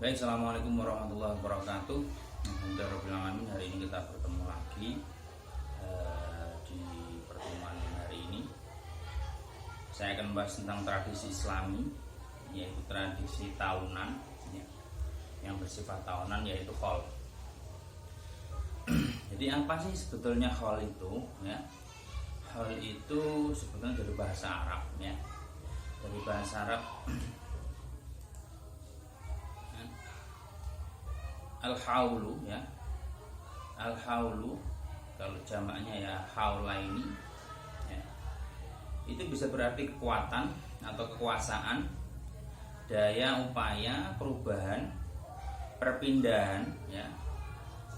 Baik, assalamualaikum warahmatullahi wabarakatuh. Alhamdulillahirobbilalamin. Hari ini kita bertemu lagi di pertemuan hari ini. Saya akan membahas tentang tradisi Islami, yaitu tradisi tahunan, ya, yang bersifat tahunan, yaitu Haul. Jadi apa sih sebetulnya Haul itu? Ya, Haul itu sebetulnya dari bahasa Arab, ya, dari bahasa Arab. Al-haulu, ya, al-haulu kalau jamaknya ya haulaini, ya, itu bisa berarti kekuatan atau kekuasaan, daya upaya perubahan, perpindahan, ya,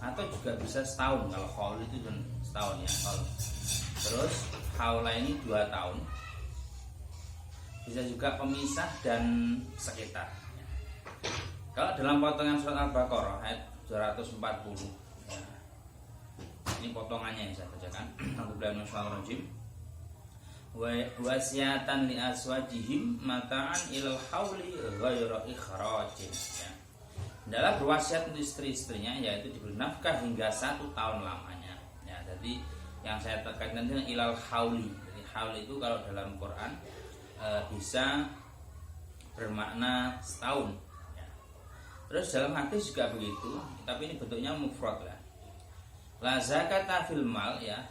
atau juga bisa setahun. Kalau haul itu setahun, ya, haul. Terus haulaini 2 tahun, bisa juga pemisah dan sekitar. Kalau dalam potongan surat Al-Baqarah ayat 240, ya, ini potongannya yang saya bacakan. Alhamdulillah minasyaitonir wasiatan li aswajihim mata'an ilal hauli ghairu ikhrajin, ya. Adalah berwasiat untuk istri-istrinya, yaitu diberi nafkah hingga 1 tahun lamanya, ya. Jadi yang saya tekankan dengan ilal hauli. Jadi haul itu kalau dalam Quran bisa bermakna setahun. Terus dalam hadis juga begitu, tapi ini bentuknya mufrad lah. La zakata fil mal, ya,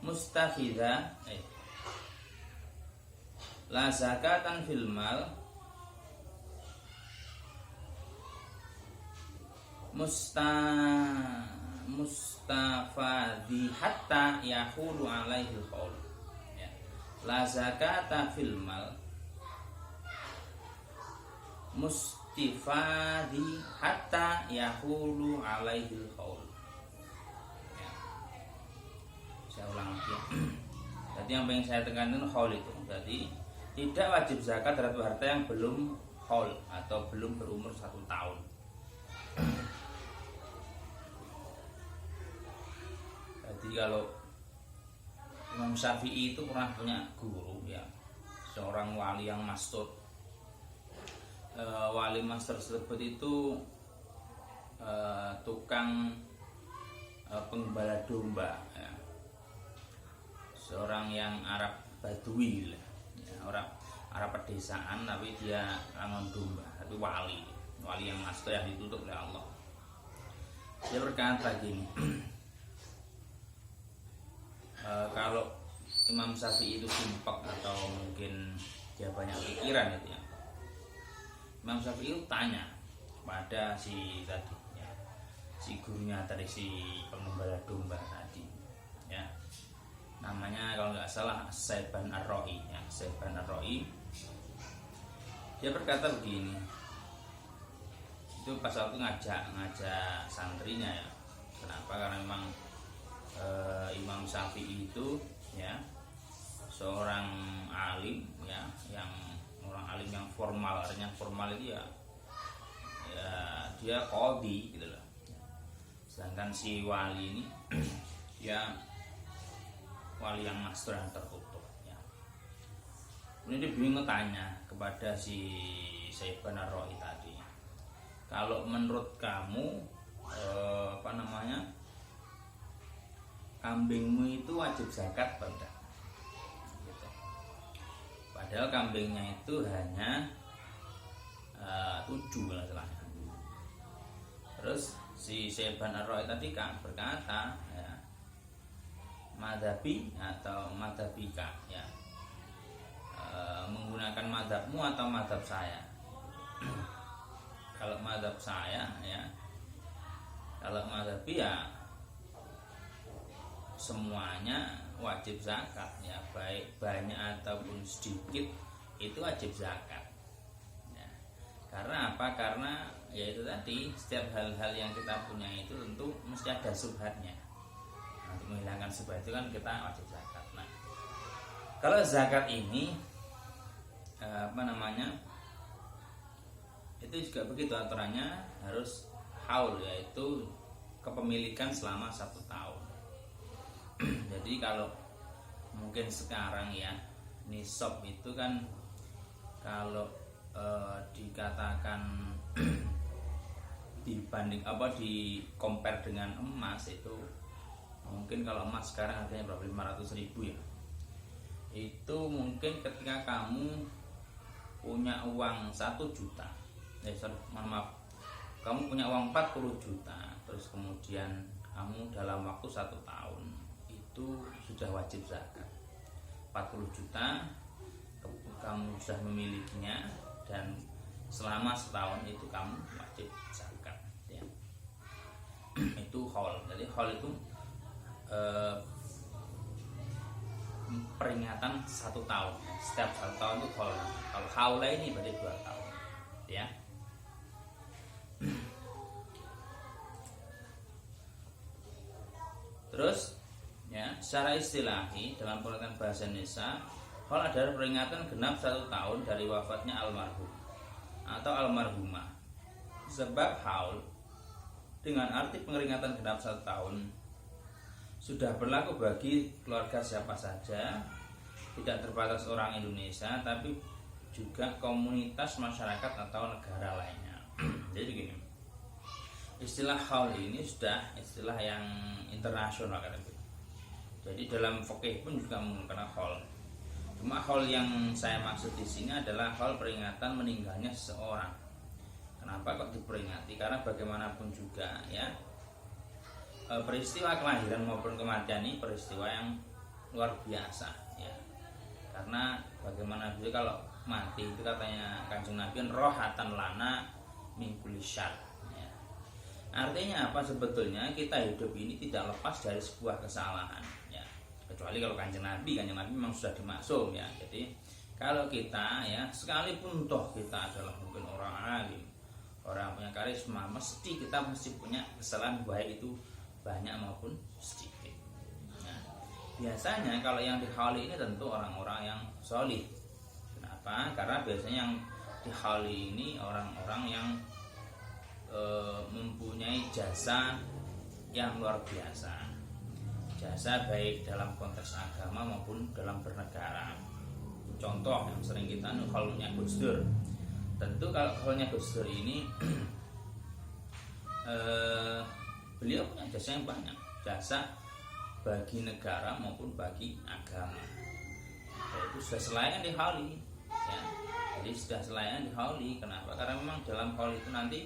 mustakhidha, la zakatan fil mal mustafadhi hatta yahulu alaihi qaul, ya. La zakata fil mal mustifadi hatta yahulu alaihil qaul, ya. Saya ulang lagi, ya. Jadi yang pengen saya tekankan haul itu, jadi tidak wajib zakat terhadap harta yang belum haul atau belum berumur 1 tahun. Jadi kalau Imam Syafi'i itu pernah punya guru, ya, seorang wali yang mastur. Wali master tersebut itu tukang penggembala domba, ya. Seorang yang Arab Badui, ya, orang Arab pedesaan, tapi dia rangon domba, tapi wali yang master yang ditutup oleh Allah. Dia berkata gini, kalau Imam Syafi'i itu sumpek atau mungkin dia banyak pikiran itu, ya, Imam Syafi'i tanya pada si tadi, ya, si gurunya tadi, si pengembala domba tadi, ya, namanya kalau nggak salah Saiban Ar-Ra'i, ya, Saiban Ar-Ra'i. Dia berkata begini, itu pas waktu ngajak santrinya, ya. Kenapa? Karena memang Imam Syafi'i itu, ya, seorang alim, ya, yang orang alim yang formal. Artinya formal itu ya dia qadhi gitu loh. Sedangkan si wali ini ya wali yang master yang tertutup, ya. Kemudian dia bingung tanya kepada si Saiban Ar-Ra'i tadi, kalau menurut kamu kambingmu itu wajib zakat atau enggak? Padahal kambingnya itu hanya 7 lah istilahnya. Terus si Saiban Ar-Ra'i tadi berkata, ya, madhabi atau madhabika, ya, menggunakan madhabmu atau madhab saya. Kalau madhab saya, ya, kalau madhabi ya semuanya wajib zakat, ya, baik banyak ataupun sedikit itu wajib zakat, ya. Karena apa? Karena yaitu tadi, setiap hal-hal yang kita punya itu tentu mesti ada subhatnya. Untuk menghilangkan subhat itu kan kita wajib zakat. Nah, kalau zakat ini itu juga begitu aturannya, harus haul, yaitu kepemilikan selama 1 tahun. Jadi kalau mungkin sekarang, ya, nisab itu kan kalau dikatakan di compare dengan emas itu mungkin kalau emas sekarang harganya berapa, 500.000 ya. Itu mungkin ketika kamu punya uang 1 juta, maaf, kamu punya uang 40 juta, terus kemudian kamu dalam waktu 1 tahun itu sudah wajib zakat. 40 juta kamu sudah memilikinya, dan selama setahun itu kamu wajib zakat ya. Itu haul. Jadi haul itu peringatan 1 tahun. Setiap 1 tahun itu haul. Kalau haul ini berarti 2 tahun ya. Terus ya, secara istilahi dalam pengertian bahasa Indonesia, haul adalah peringatan genap 1 tahun dari wafatnya almarhum atau almarhumah. Sebab haul dengan arti peringatan genap 1 tahun sudah berlaku bagi keluarga siapa saja, tidak terbatas orang Indonesia, tapi juga komunitas masyarakat atau negara lainnya. Jadi gini, istilah haul ini sudah istilah yang internasional kan. Jadi dalam fikih pun juga menggunakan haul. Cuma haul yang saya maksud di sini adalah haul peringatan meninggalnya seseorang. Kenapa kok diperingati? Karena bagaimanapun juga ya, peristiwa kelahiran maupun kematian ini peristiwa yang luar biasa ya. Karena bagaimana juga kalau mati itu katanya Kanjeng Nabi, rohatan lana min kulli syarr ya. Artinya apa? Sebetulnya kita hidup ini tidak lepas dari sebuah kesalahan ya. Kecuali kalau Kanjeng Nabi memang sudah dimaksum ya. Jadi kalau kita ya, sekalipun toh kita adalah mungkin orang alim, orang punya karisma, kita mesti punya kesalahan, baik itu banyak maupun sedikit. Nah, biasanya kalau yang dihauli ini tentu orang-orang yang solih. Kenapa? Karena biasanya yang dihauli ini orang-orang yang mempunyai jasa yang luar biasa. Jasa baik dalam konteks agama maupun dalam bernegara. Contoh yang sering kita haulnya Gus Dur. Tentu kalau haulnya Gus Dur ini beliau punya jasa yang banyak, jasa bagi negara maupun bagi agama. Itu sudah selayaknya dihauli ya. Jadi sudah selayaknya dihauli. Kenapa? Karena memang dalam haul itu nanti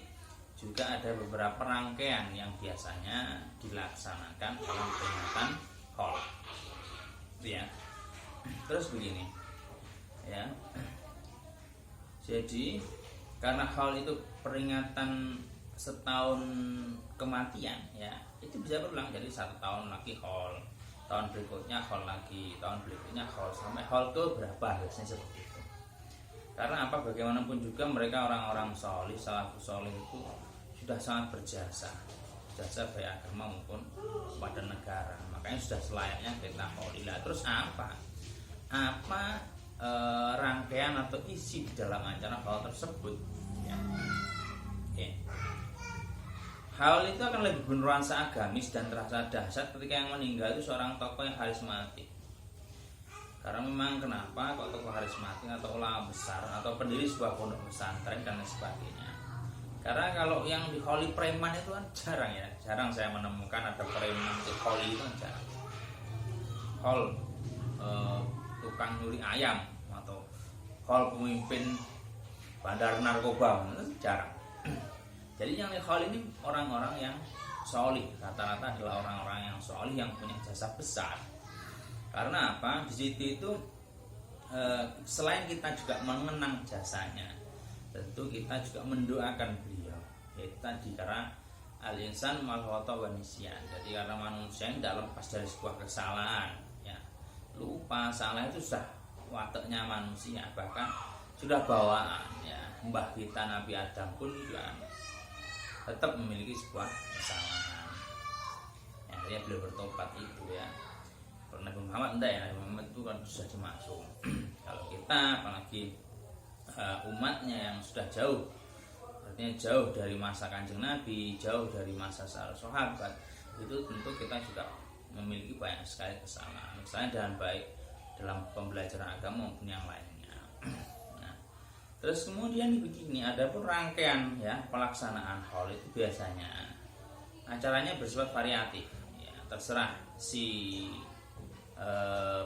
juga ada beberapa rangkaian yang biasanya dilaksanakan dalam peringatan haul ya. Terus begini ya, jadi karena haul itu peringatan setahun kematian ya, itu bisa berulang. Jadi 1 tahun lagi haul, tahun berikutnya haul lagi, tahun berikutnya haul, sampai haul ke berapa, biasanya seperti itu. Karena apa? Bagaimanapun juga mereka orang-orang solih, salafus solih itu sudah sangat berjasa, jasa baik agama maupun pada negara. Makanya sudah selayaknya kita haulilah. Terus apa rangkaian atau isi di dalam acara haul tersebut ya. Okay. Haul itu akan lebih bernuansa agamis dan terasa dahsyat ketika yang meninggal itu seorang tokoh yang karismatik. Karena memang kenapa kok tokoh karismatik atau ulama besar atau pendiri sebuah pondok pesantren dan lain sebagainya. Karena kalau yang dihauli preman itu kan jarang ya, jarang saya menemukan ada preman dihauli itu kan jarang. Haul tukang nyuri ayam atau haul pemimpin bandar narkoba itu jarang. Jadi yang dihaul ini orang-orang yang solih, rata-rata adalah orang-orang yang solih yang punya jasa besar. Karena apa? Di situ itu selain kita juga mengenang jasanya, tentu kita juga mendoakan beliau. Yaitu tadi karena al-insan mal khata wa nisyan. Jadi karena manusia yang tidak lepas dari sebuah kesalahan, ya. Lupa, salah itu sudah wataknya manusia, bahkan sudah bawaan ya. Mbah kita Nabi Adam pun juga tetap memiliki sebuah kesalahan. Ya, dia beliau bertobat itu ya. Kalau Nabi Muhammad enggak ya, Nabi Muhammad itu kan sudah dimaksum. Kalau kita apalagi umatnya yang sudah jauh, artinya jauh dari masa Kanjeng Nabi, jauh dari masa sahabat, itu tentu kita juga memiliki banyak sekali kesalahan. Misalnya dengan baik dalam pembelajaran agama maupun yang lainnya. Nah, Terus kemudian begini, ada pun rangkaian ya pelaksanaan haul itu biasanya acaranya bersifat variatif ya, terserah si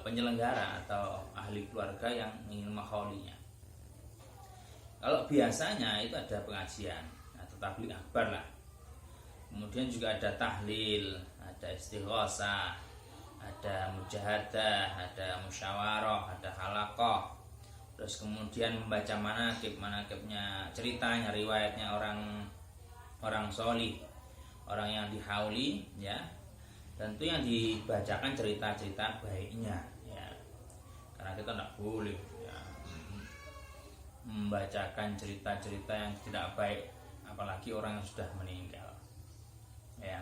penyelenggara atau ahli keluarga yang ingin menghaulinya. Kalau biasanya itu ada pengajian atau tabligh akbar lah, kemudian juga ada tahlil, ada istighosah, ada mujahadah, ada musyawarah, ada halaqah. Terus kemudian membaca manaqibnya, ceritanya, riwayatnya orang solih, orang yang dihauli ya. Tentu yang dibacakan cerita-cerita baiknya ya. Karena kita tidak boleh ya, membacakan cerita-cerita yang tidak baik, apalagi orang yang sudah meninggal ya.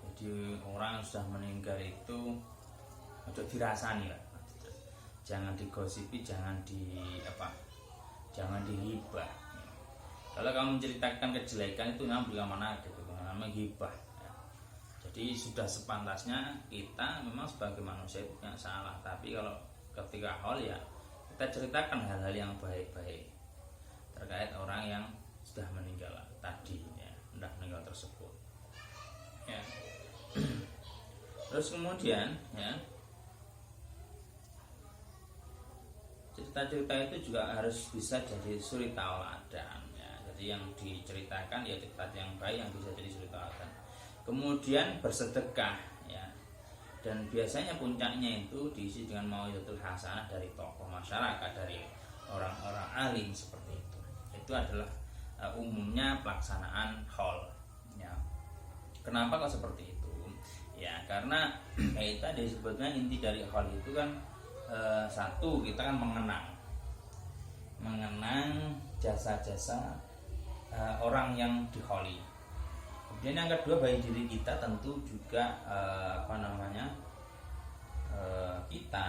Jadi orang yang sudah meninggal itu untuk dirasani lah, jangan digosipi, jangan dihibah. Kalau kamu menceritakan kejelekan itu namanya mana gitu, namanya hibah ya. Jadi sudah sepantasnya kita memang sebagai manusia itu yang salah, tapi kalau ketika haul ya kita ceritakan hal-hal yang baik-baik terkait orang yang sudah meninggal tadi ya, sudah meninggal tersebut ya. Terus kemudian ya, cerita-cerita itu juga harus bisa jadi suri tauladan ya. Jadi yang diceritakan ya cerita yang baik yang bisa jadi suri tauladan. Kemudian bersedekah ya. Dan biasanya puncaknya itu diisi dengan mau'izatul hasanah dari tokoh masyarakat, dari orang-orang alim seperti itu. Itu adalah umumnya pelaksanaan haul ya. Kenapa kok seperti itu? Ya karena kita disebutnya inti dari haul itu kan satu, kita kan mengenang jasa-jasa orang yang dihauli. Kemudian yang kedua bagi diri kita tentu juga kita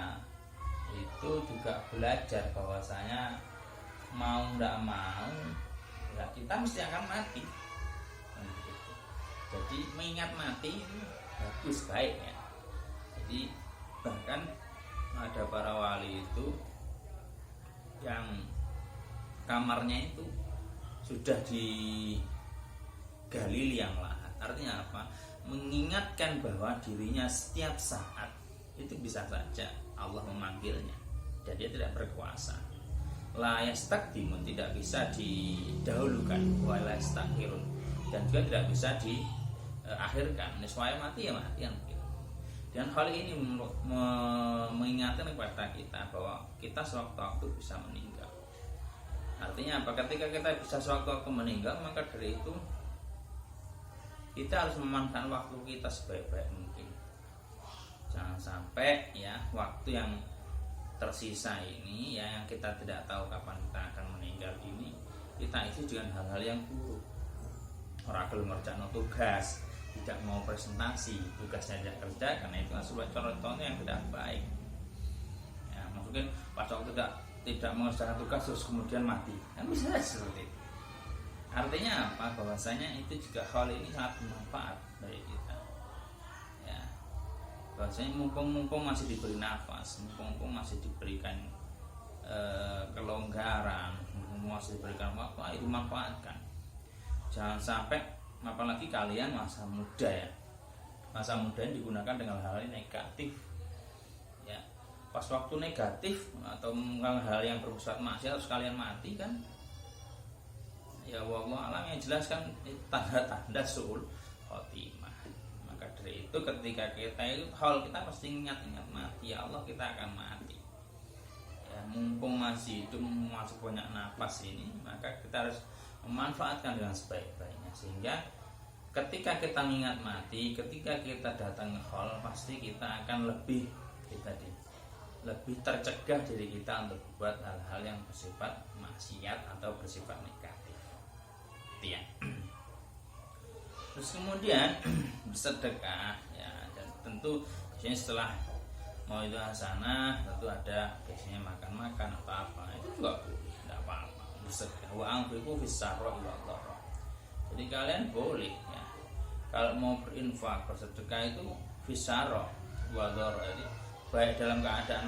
itu juga belajar bahwasanya mau tidak mau ya kita mesti akan mati. Jadi mengingat mati itu bagus, baik ya. Jadi bahkan ada para wali itu yang kamarnya itu sudah digali liang lahat. Artinya apa? Mengingatkan bahwa dirinya setiap saat itu bisa saja Allah memanggilnya dan dia tidak berkuasa. La yastakdimun, tidak bisa didahulukan, wa la yastakhirun, dan juga tidak bisa diakhirkan. Niswaya mati ya mati kan. Dan hal ini mengingatkan kepada kita bahwa kita sewaktu-waktu bisa meninggal. Artinya apa? Ketika kita bisa sewaktu-waktu meninggal, maka dari itu kita harus memanfaatkan waktu kita sebaik-baik mungkin. Jangan sampai ya waktu yang tersisa ini ya, yang kita tidak tahu kapan kita akan meninggal ini, kita isi dengan hal-hal yang buruk. Orang gelem ngerjakan tugas, tidak mau presentasi, tugasnya tidak kerja, karena itu sebuah contohnya yang tidak baik ya. Mungkin pas waktu tidak mengerjakan tugas terus kemudian mati, kan bisa seperti itu. Artinya apa? Bahwasanya itu juga hal ini sangat bermanfaat bagi kita ya. Bahwasanya mumpung masih diberi nafas, mumpung masih diberikan kelonggaran, mumpung masih diberikan waktu, itu manfaatkan. Jangan sampai, apalagi kalian masa muda ya, masa muda yang digunakan dengan hal-hal negatif ya. Pas waktu negatif atau hal yang bersifat maksiat harus kalian mati kan ya, wallahu alam. Yang jelas kan tanda-tanda suul khotimah. Maka dari itu ketika kita itu hal kita pasti ingat mati ya Allah, kita akan mati ya. Mumpung masih hidup, masih banyak nafas ini, maka kita harus memanfaatkan dengan sebaik-baiknya, sehingga ketika kita mengingat mati, ketika kita datang ke hall, pasti kita akan lebih tercegah diri kita untuk buat hal-hal yang bersifat maksiat atau bersifat negatif ya. Terus kemudian bersedekah ya, dan tentu biasanya setelah mau itu hasanah tentu ada biasanya makan-makan atau apa, itu juga tidak apa-apa bersedekah. Wa anfiqu fis-sarra wad dharra. Jadi kalian boleh ya, kalau mau berinfak bersedekah itu fis-sarra wad dharra, baik dalam keadaan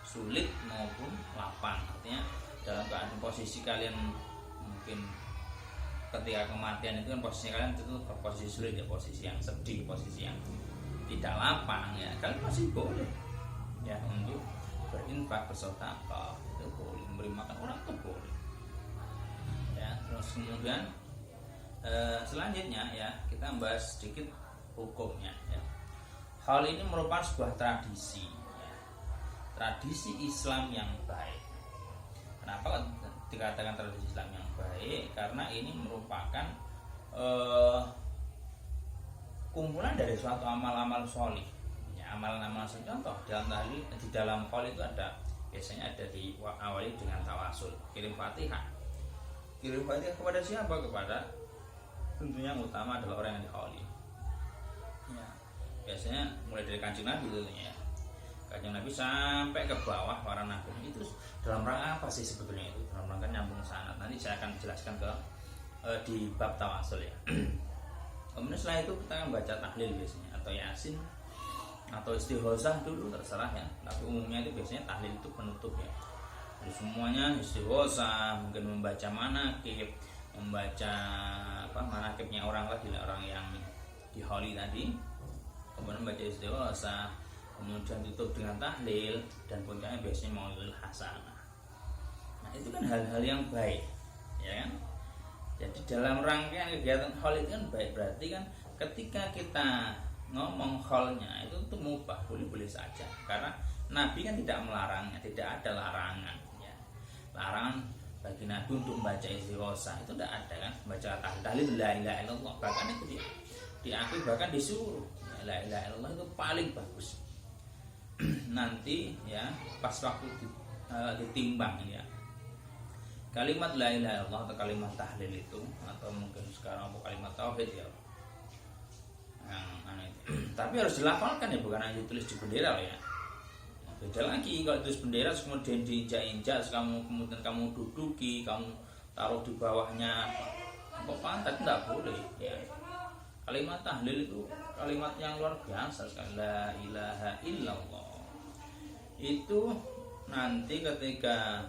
sulit maupun lapang. Artinya dalam keadaan posisi kalian mungkin ketika kematian itu kan posisi kalian itu posisi sulit ya, posisi yang sedih, posisi yang tidak lapang ya, kalian masih boleh ya untuk berinfak, bersedekah, itu boleh, memberi makan orang itu boleh ya. Terus kemudian selanjutnya ya kita bahas sedikit hukumnya ya. Hal ini merupakan sebuah tradisi ya, tradisi Islam yang baik. Kenapa dikatakan tradisi Islam yang baik? Karena ini merupakan kumpulan dari suatu amal-amal sholih ya, amalan-amalan solih. Contoh di dalam hal itu ada, biasanya ada diawali dengan tawasul, kirim Fatihah. Kirim Fatihah kepada siapa? Kepada tentunya yang utama adalah orang yang diholi ya. Biasanya mulai dari Kanjeng Nabi tentunya ya, Kanjeng Nabi sampai ke bawah para nabi. Itu dalam rangka apa sih sebetulnya? Itu dalam rangka nyambung sanad. Nanti saya akan jelaskan di bab tawasul ya. Kemudian setelah itu kita akan baca tahlil biasanya, atau yasin, atau istighosah dulu terserah ya. Tapi umumnya itu biasanya tahlil itu penutup ya. Jadi semuanya istighosah, mungkin membaca manakib, membaca manakibnya orang yang diholi tadi, kemudian baca istighosah, kemudian tutup dengan tahlil, dan puncaknya biasanya maulidul hasanah. Nah itu kan hal-hal yang baik ya kan. Jadi dalam rangkaian kegiatan haul itu kan baik, berarti kan ketika kita ngomong haulnya itu tuh mubah, boleh-boleh saja, karena Nabi kan tidak melarangnya, tidak ada larangan ya. Larangan bagi Nabi untuk membaca istighosah itu tidak ada kan, baca tahlil la ilaha illallah, bahkan itu diakui, bahkan disuruh la ilaha illallah itu paling bagus. Nanti ya pas waktu ditimbang ya, kalimat la ilaha illallah atau kalimat tahlil itu, atau mungkin sekarang apa kalimat tauhid ya, yang aneh itu. Tapi harus dilafalkan ya, bukan hanya ditulis di bendera ya. Beda lagi kalau tulis bendera kemudian diinjak-injak, kemudian kamu duduki, kamu taruh di bawahnya apa pantat, tidak boleh ya. Kalimat tahlil itu kalimat yang luar biasa sekali, la ilaha illallah. Itu nanti ketika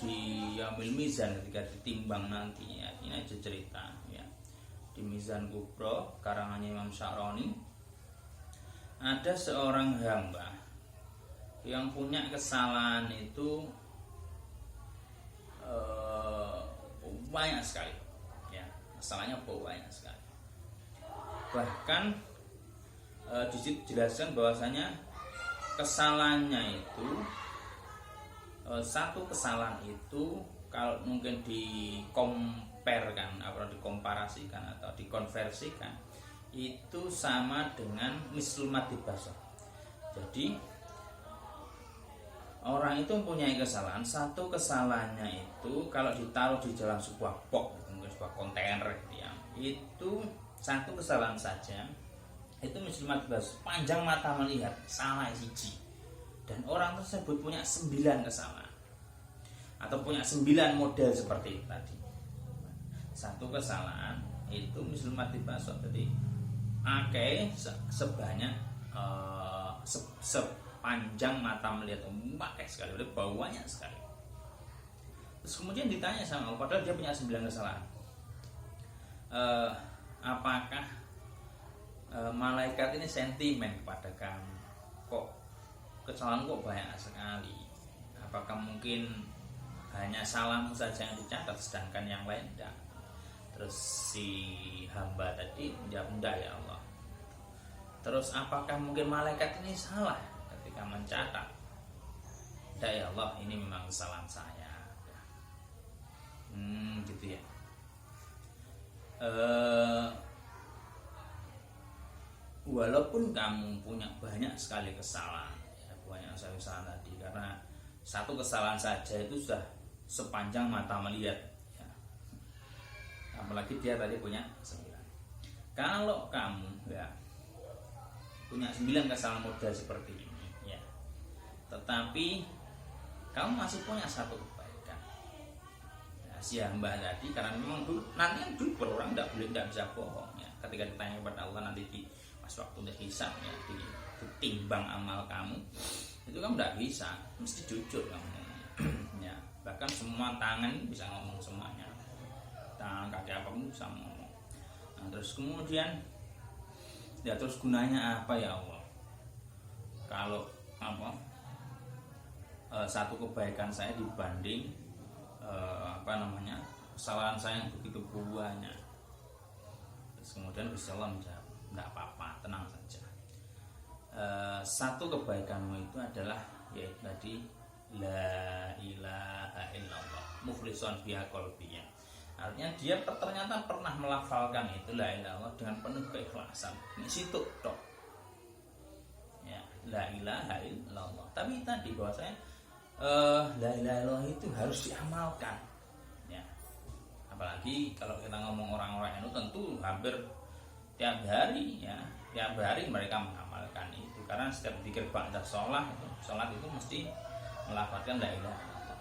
diambil mizan, ketika ditimbang nantinya, ini aja cerita ya, di Mizan Kubro karangannya Imam Sya'rani, ada seorang hamba yang punya kesalahan itu banyak sekali ya, kesalahannya banyak sekali. Bahkan di situ dijelaskan bahwasanya kesalahannya itu, satu kesalahan itu kalau mungkin dikomparasikan atau dikonversikan itu sama dengan mislumat dibasar. Jadi orang itu mempunyai kesalahan, satu kesalahannya itu kalau ditaruh di dalam sebuah box, mungkin sebuah kontainer gitu ya, itu satu kesalahan saja itu mislumat dibasar, panjang mata melihat, salah siji. Dan orang tersebut punya 9 kesalahan atau punya 9 model seperti itu tadi. Satu kesalahan itu mislumat dibasar, jadi sebanyak sepanjang mata melihat, pakai sekali, udah baunya sekali. Terus kemudian ditanya sama Allah, padahal dia punya 9 kesalahan, apakah malaikat ini sentimen kepada kamu? Kok kesalahan kok banyak sekali? Apakah mungkin hanya salahmu saja yang dicatat sedangkan yang lain tidak? Terus si hamba tadi menjawab, enggak ya Allah. Terus apakah mungkin malaikat ini salah ketika mencatat? Enggak ya Allah, ini memang kesalahan saya. Gitu ya. Walaupun kamu punya banyak sekali kesalahan ya, banyak sekali kesalahan tadi, karena satu kesalahan saja itu sudah sepanjang mata melihat ya. Apalagi dia tadi punya 9. Kalau kamu ya punya 9 kesalahan model seperti ini ya, tetapi kamu masih punya satu kebaikan ya, si hamba tadi, karena memang dulu nanti yang jujur, orang tidak bisa bohong ya. Ketika ditanya kepada Allah nanti di pas waktu hisab ya, ditimbang amal kamu, itu kan tidak bisa, mesti jujur kamu. Ya, bahkan semua tangan bisa ngomong semuanya, tangan kaki apapun bisa ngomong. Nah, terus kemudian ya terus gunanya apa ya Allah kalau satu kebaikan saya dibanding kesalahan saya yang begitu banyak. Terus kemudian Gusti Allah menjawab, tidak apa-apa, tenang saja. Satu kebaikanmu itu adalah yaitu tadi la ilaha illallah muflisan biha qalbiya. Artinya dia ternyata pernah melafalkan itu la ilaha illallah dengan penuh keikhlasan. Di situ tok. Ya, la ilaha illallah. Tapi tadi bahwasanya la ilaha illallah itu harus diamalkan. Ya. Apalagi kalau kita ngomong orang-orang itu tentu hampir tiap hari ya, tiap hari mereka mengamalkan itu karena setiap zikir ba'da sholat itu mesti melafalkan la ilaha illallah.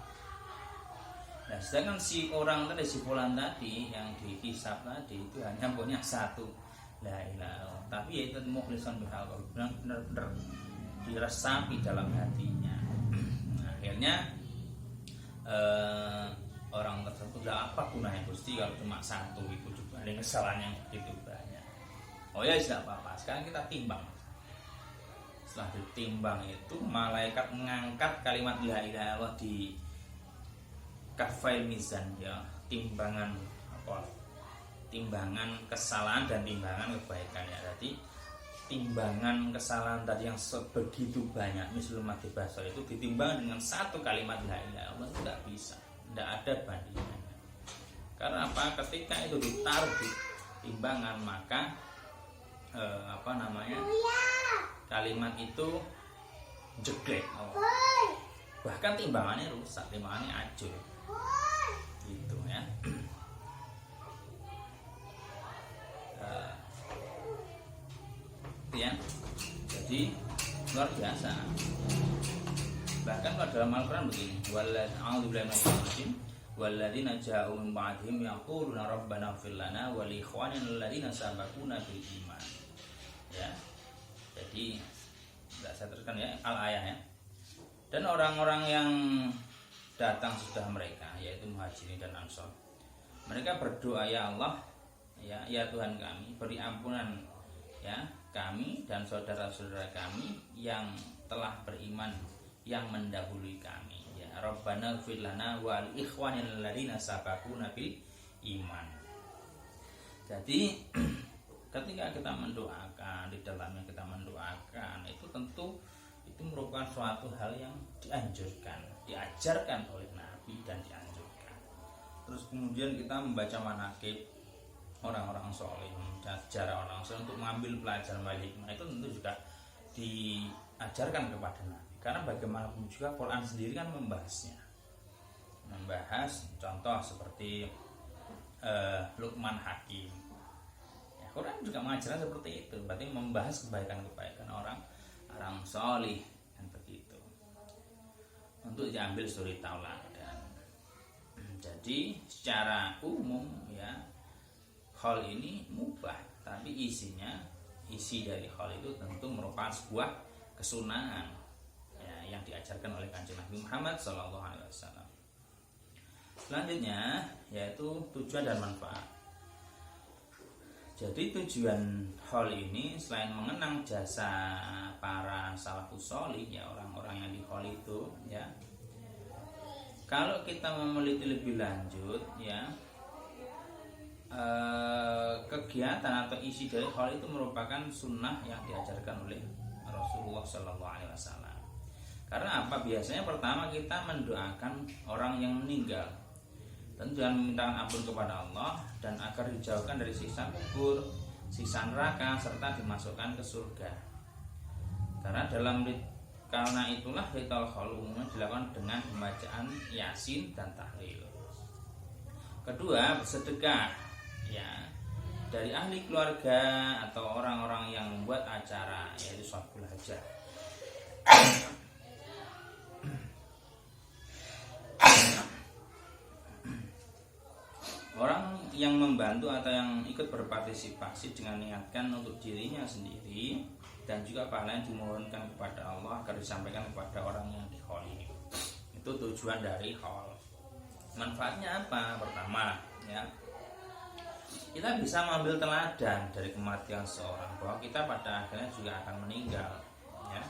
Nah, sedangkan si orang tadi, si fulan tadi yang dihisab tadi itu hanya punya satu la ilaha illallah, tapi yaitu mukhlishan bihal, benar-benar diresapi dalam hatinya. Nah, akhirnya orang tersebut apa gunanya Gusti kalau cuma satu itu juga ada kesalahan yang begitu banyak. Oh ya tidak apa-apa, sekarang kita timbang. Setelah ditimbang itu malaikat mengangkat kalimat la ilaha illallah di kafail mizan, ya, timbangan kesalahan dan timbangan kebaikan ya. Jadi timbangan kesalahan tadi yang sebegitu banyak misal mati basar itu ditimbang dengan satu kalimat la ilaha illallah itu tidak bisa, tidak ada bandingannya. Karena apa? Ketika itu ditaruh di timbangan maka kalimat itu jeglek, bahkan timbangannya rusak, timbangannya acur gitu ya. Ya, jadi luar biasa. Bahkan pada dalam Al-Quran begini, walladzina ja'u min ba'dihim yaquluna rabbana ighfir lana wa li ikhwanina alladzina sabaquna bil iman. Ya. Jadi tidak saya teruskan ya al-ayah ya. Dan orang-orang yang datang sudah mereka yaitu muhajirin dan ansor. Mereka berdoa, ya Allah, ya Tuhan kami, beri ampunan ya kami dan saudara-saudara kami yang telah beriman yang mendahului kami. Ya Rabbana ighfir lana wa li ikhwanina alladzina sabaquna bil iman. Jadi ketika kita mendoakan, di dalamnya kita mendoakan, itu tentu itu merupakan suatu hal yang dianjurkan, diajarkan oleh Nabi dan dianjurkan. Terus kemudian kita membaca manaqib orang-orang soleh, sejarah orang soleh untuk mengambil pelajaran wal hikmah itu tentu juga diajarkan kepada Nabi. Karena bagaimanapun juga Quran sendiri kan membahas contoh seperti Luqman Hakim. Quran juga mengajarkan seperti itu, berarti membahas kebaikan-kebaikan orang solih dan begitu untuk diambil suri tauladan. Jadi secara umum ya hal ini mubah, tapi isi dari hal itu tentu merupakan sebuah kesunahan ya, yang diajarkan oleh Kanjeng Nabi Muhammad SAW. Selanjutnya yaitu tujuan dan manfaat. Jadi tujuan hal ini selain mengenang jasa para salafus sholih ya, orang-orang yang di hal itu ya. Kalau kita meneliti lebih lanjut ya, kegiatan atau isi dari hal itu merupakan sunnah yang diajarkan oleh Rasulullah SAW. Karena apa? Biasanya pertama kita mendoakan orang yang meninggal dan jangan meminta ampun kepada Allah dan agar dijauhkan dari siksa kubur, siksa neraka serta dimasukkan ke surga. Karena itulah ritual khaul umumnya dilakukan dengan pembacaan Yasin dan tahlil. Kedua, bersedekah ya dari ahli keluarga atau orang-orang yang membuat acara yaitu sholatul hajah. Orang yang membantu atau yang ikut berpartisipasi dengan niatkan untuk dirinya sendiri dan juga pahala yang dimohonkan kepada Allah agar disampaikan kepada orang yang dikholili. Itu tujuan dari haul. Manfaatnya apa? Pertama, ya, kita bisa mengambil teladan dari kematian seorang bahwa kita pada akhirnya juga akan meninggal, ya.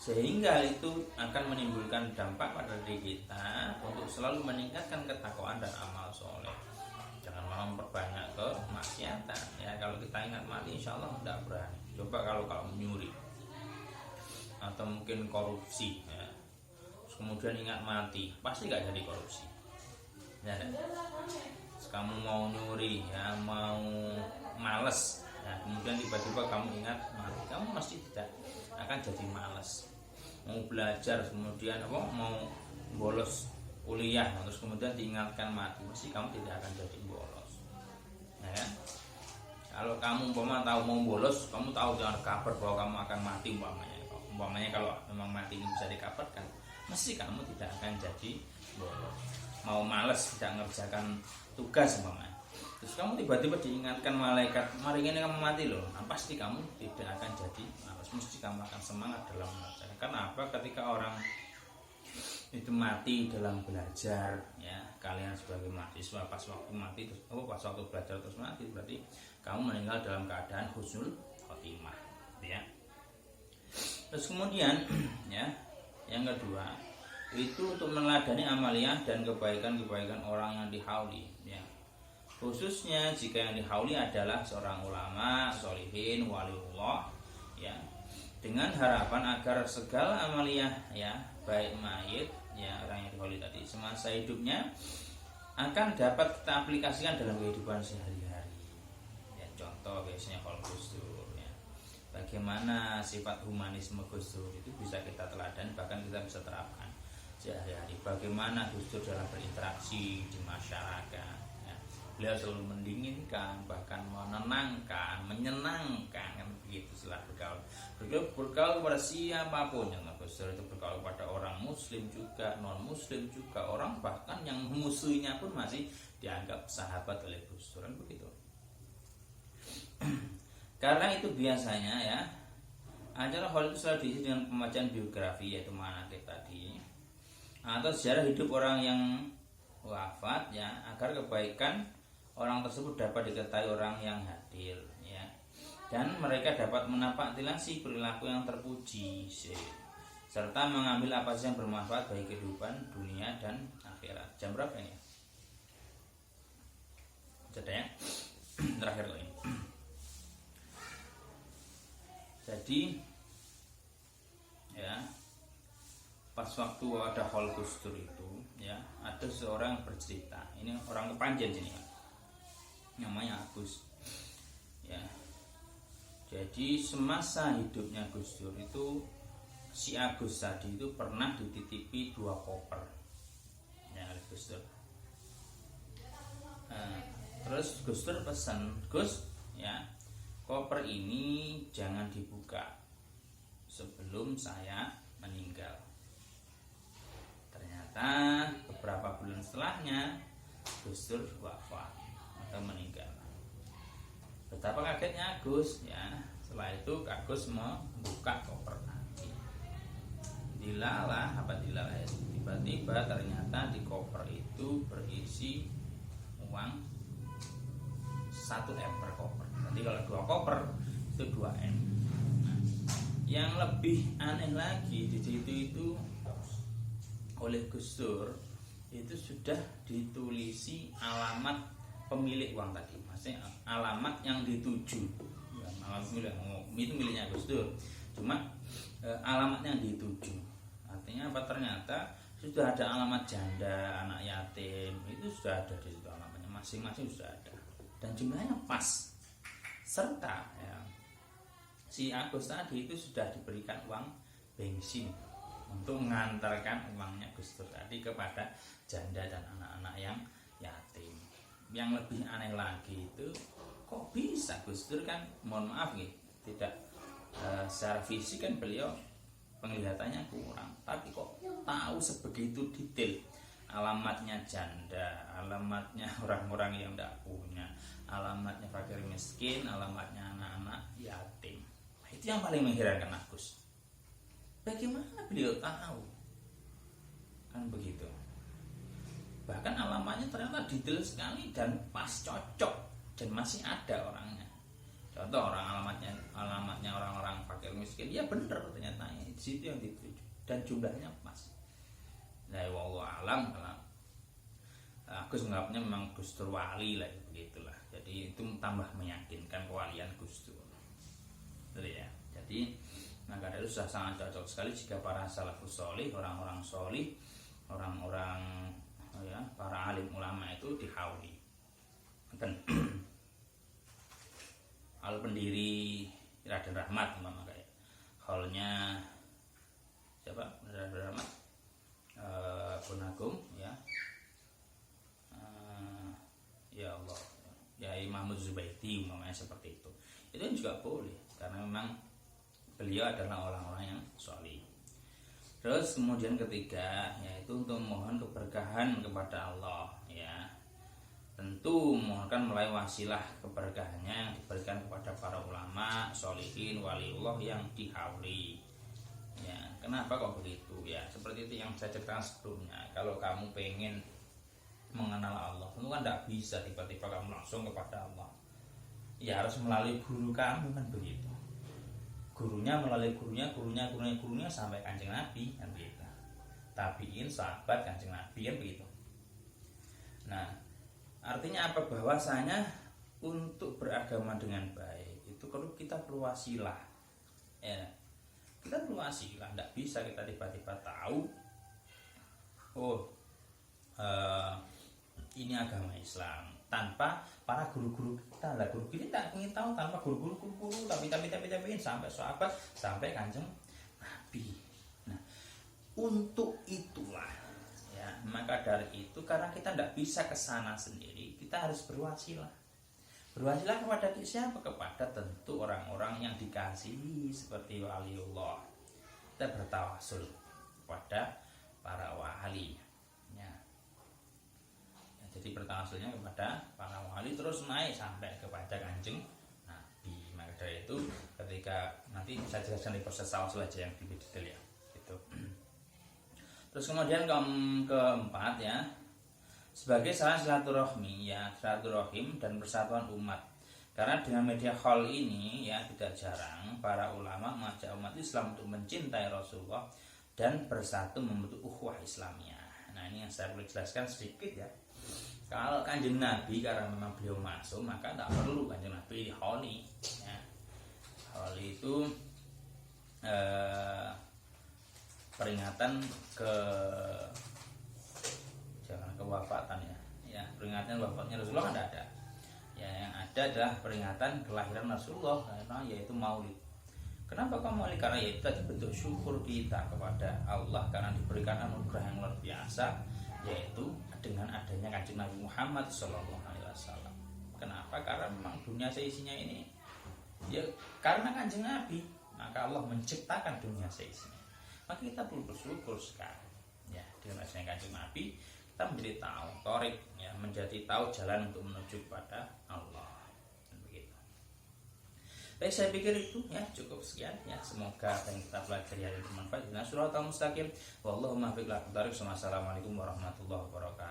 Sehingga itu akan menimbulkan dampak pada diri kita untuk selalu meningkatkan ketakwaan dan amal soleh. Jangan malah memperbanyak kemaksiatan, ya. Kalau kita ingat mati, insya Allah tidak berani. Coba kalau menyuri atau mungkin korupsi, ya. Terus kemudian ingat mati, pasti nggak jadi korupsi, ya. Kamu mau nyuri, ya, mau males, ya, kemudian tiba-tiba kamu ingat mati, kamu pasti tidak akan jadi males. Mau belajar, kemudian mau bolos kuliah, terus kemudian diingatkan mati, pasti kamu tidak akan jadi bolos, ya. Kalau kamu tahu mau bolos, kamu tahu jangan kabar bahwa kamu akan mati, umpamanya kalau memang mati ini bisa dikabarkan, mesti kamu tidak akan jadi bolos. Mau males tidak mengerjakan tugas umpamanya, terus kamu tiba-tiba diingatkan malaikat, mari ini kamu mati loh, nah, pasti kamu tidak akan jadi malas, mesti kamu akan semangat dalam mengerjakan. Kenapa? Ketika orang itu mati dalam belajar, ya, kalian sebagai mahasiswa pas waktu mati terus pas waktu belajar terus mati, berarti kamu meninggal dalam keadaan husnul khotimah, ya. Terus kemudian ya, yang kedua itu untuk meneladani amaliyah dan kebaikan-kebaikan orang yang dihauli, ya. Khususnya jika yang dihauli adalah seorang ulama, sholihin, waliullah, ya. Dengan harapan agar segala amaliyah, ya, baik mayit, ya, orang yang dihauli tadi semasa hidupnya akan dapat kita aplikasikan dalam kehidupan sehari-hari. Ya, contoh biasanya kalau Gus Dur, ya. Bagaimana sifat humanisme Gus Dur itu bisa kita teladani, bahkan kita bisa terapkan sehari-hari. Bagaimana Gus Dur dalam berinteraksi di masyarakat, ya. Beliau selalu mendinginkan, bahkan menenangkan, menyenangkan, kan begitu setelah bergaul. Bergaul kepada siapapun, yang Gus Dur itu bergaul kepada orang muslim juga, non muslim juga, orang bahkan yang musuhnya pun masih dianggap sahabat oleh Gus Dur, kan begitu. Karena itu biasanya, ya, acara hal itu selalu diisi dengan pembacaan biografi, yaitu manaqib tadi, atau sejarah hidup orang yang wafat, ya, agar kebaikan orang tersebut dapat diketahui orang yang hadir, ya, dan mereka dapat menapaktilasi perilaku yang terpuji, serta mengambil apa saja yang bermanfaat bagi kehidupan dunia dan akhirat. Jam berapa ini? Sudah, ya. Terakhir ini. Jadi, ya, pas waktu ada hal Gus Dur itu, ya, ada seorang bercerita. Ini orang Kepanjen sini, ya. Namanya Agus, ya. Jadi semasa hidupnya Gus Dur itu, si Agus tadi itu pernah dititipi 2 koper, ya, oleh Gus Dur. Terus Gus Dur pesan, Gus, ya, koper ini jangan dibuka sebelum saya meninggal. Ternyata beberapa bulan setelahnya Gus Dur wafat atau meninggal. Betapa kagetnya Agus, ya. Setelah itu Agus membuka koper tadi. Dilalah, tiba-tiba ternyata di koper itu berisi uang 1 M per koper. Nanti kalau 2 koper itu 2 M. Yang lebih aneh lagi di situ itu oleh Gus Dur itu sudah ditulisi alamat pemilik uang tadi, maksudnya alamat yang dituju, ya, alamat pemilik itu miliknya Gus Dur, cuma alamatnya yang dituju. Artinya apa? Ternyata sudah ada alamat janda, anak yatim, itu sudah ada di situ alamatnya, masing-masing sudah ada, dan jumlahnya pas, serta, ya, si Agus tadi itu sudah diberikan uang bensin untuk mengantarkan uangnya Gus Dur tadi kepada janda dan anak-anak yang yatim. Yang lebih aneh lagi itu, kok bisa Gus Dur kan, mohon maaf nih, tidak secara fisik kan beliau penglihatannya kurang, tapi kok tahu sebegitu detail alamatnya janda, alamatnya orang-orang yang tidak punya, alamatnya fakir miskin, alamatnya anak-anak yatim. Itu yang paling mengherankan Agus. Bagaimana beliau tahu? Kan begitu. Bahkan alamatnya ternyata detail sekali dan pas cocok dan masih ada orangnya. Contoh alamatnya orang-orang fakir miskin, ya benar ternyata di situ yang dituju dan jumlahnya pas. Nah, wallahu alam, kalau Agus menganggapnya memang Gus Dur wali lah, begitulah. Jadi itu tambah meyakinkan kewalian Gus Dur. Ya. Jadi maka itu sudah sangat cocok sekali jika para salafus sholih, orang-orang sholih, orang-orang ya, para alim ulama itu dihauli. Dan al pendiri Raden Rahmat umpama kayak haulnya siapa? Raden Rahmat, Agung ya. Ya Allah, ya Imam Zubaidi umpamanya seperti itu. Itu juga boleh karena memang beliau adalah orang-orang yang sholih. Terus kemudian ketiga yaitu untuk mohon keberkahan kepada Allah ya. Tentu mohonkan melalui wasilah keberkahannya yang diberikan kepada para ulama, sholihin, waliullah yang dihauli. Ya, kenapa kok begitu ya? Seperti itu yang saya ceritakan sebelumnya. Kalau kamu pengen mengenal Allah, tentu kan tidak bisa tiba-tiba kamu langsung kepada Allah. Ya harus melalui guru kamu kan begitu. Gurunya melalui gurunya sampai Kanjeng Nabi kan begitu. Tabiin, sahabat Kanjeng Nabi kan begitu. Nah, artinya apa? Bahwasanya untuk beragama dengan baik itu kalau kita perlu wasilah. Ya. Kita perlu wasilah, tidak bisa kita tiba-tiba tahu ini agama Islam tanpa para guru-guru kita. Lah guru kita tidak ingin tahu tanpa guru-guru tapi sampai sahabat, sampai Kanjeng Nabi. Nah, untuk itulah ya, maka dari itu karena kita tidak bisa ke sana sendiri, kita harus berwasilah. Berwasilah kepada siapa? Kepada tentu orang-orang yang dikasihi seperti waliullah. Kita bertawasul kepada para wali. Ya. Ya, jadi bertawasulnya kepada para wali terus naik sampai kepada Kanjeng Nabi. Maka dari itu ketika nanti saya jelaskan di proses tawasul aja yang lebih detail ya. Gitu. Terus kemudian keempat ya, sebagai salah silaturahmi ya, silaturahim dan persatuan umat. Karena dengan media hall ini ya tidak jarang para ulama mengajak umat Islam untuk mencintai Rasulullah dan bersatu membentuk ukhuwah Islamiyah. Nah, ini yang saya boleh jelaskan sedikit ya. Kalau Kanjeng Nabi karena memang beliau masuk, maka tak perlu Kanjeng Nabi di holi ya. Holi itu peringatan jangan kewafatan ya, peringatan wafatnya Rasulullah kan tidak ada ya. Yang ada adalah peringatan kelahiran Rasulullah, karena yaitu Maulid. Kenapa kok Maulid? Karena yaitu tadi bentuk syukur kita kepada Allah karena diberikan anugerah yang luar biasa, yaitu dengan adanya Kanjeng Nabi Muhammad SAW. Kenapa? Karena memang dunia seisinya ini ya karena Kanjeng Nabi, maka Allah menciptakan dunia seisinya. Maka kita perlu bersyukur sekali ya, dengan adanya Kanjeng Nabi kita menjadi tahu torik ya, menjadi tahu jalan untuk menuju kepada Allah. Dan begitu. Baik, saya pikir itu ya cukup sekian ya. Semoga apa yang kita pelajari hari ini bermanfaat. Nah, Shiratal Mustaqim. Wallahumma fiqh. Assalamualaikum warahmatullahi wabarakatuh.